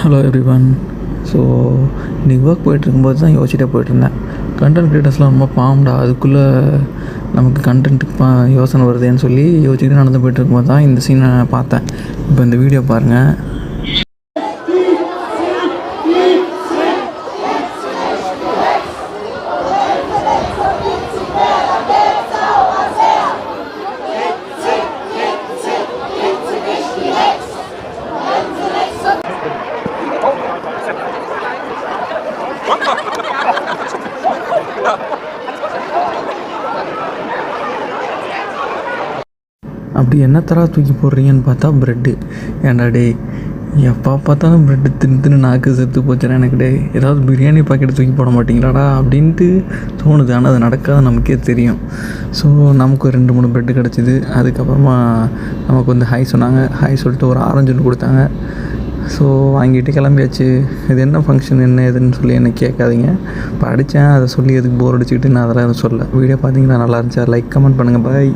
Hello everyone. So இன்றைக்கி work போயிட்டுருக்கும்போது தான் யோசிச்சுட்டே போயிட்டுருந்தேன். கண்டென்ட் க்ரியேட்டர்ஸ்லாம் ரொம்ப பாவம்டா, அதுக்குள்ளே நமக்கு கண்டென்ட்டுக்கு யோசனை வருதுன்னு சொல்லி யோசிச்சுட்டு நடந்து போயிட்டுருக்கும்போது தான் இந்த சீனை பார்த்தேன். இப்போ இந்த வீடியோ பாருங்கள். அப்படி என்ன தரா தூக்கி போடுறீங்கன்னு பார்த்தா ப்ரெட்டு. ஏன்டா டே, எப்போ பார்த்தாலும் ப்ரெட்டு தின்னு நாக்கு செத்து போச்சுன்னா எனக்கு டே ஏதாவது பிரியாணி பாக்கெட் தூக்கி போட மாட்டிங்களாடா அப்படின்ட்டு தோணுது. ஆனால் அது நடக்காது, நமக்கே தெரியும். ஸோ நமக்கு ஒரு 2-3 ப்ரெட்டு கிடச்சிது. அதுக்கப்புறமா நமக்கு வந்து ஹாய் சொன்னாங்க. ஹாய் சொல்லிட்டு ஒரு ஆரஞ்சு ஒன்று கொடுத்தாங்க. ஸோ வாங்கிட்டு கிளம்பியாச்சு. இது என்ன ஃபங்க்ஷன் என்ன ஏதுன்னு சொல்லி என்ன கேட்காதீங்க. இப்போ அடித்தேன், அதை சொல்லி எதுக்கு போர் அடிச்சுக்கிட்டு நான் அதெல்லாம் எதுவும் சொல்ல. வீடியோ பார்த்தீங்கன்னா நல்லா இருந்துச்சா, லைக் கமெண்ட் பண்ணுங்கள். பாய்.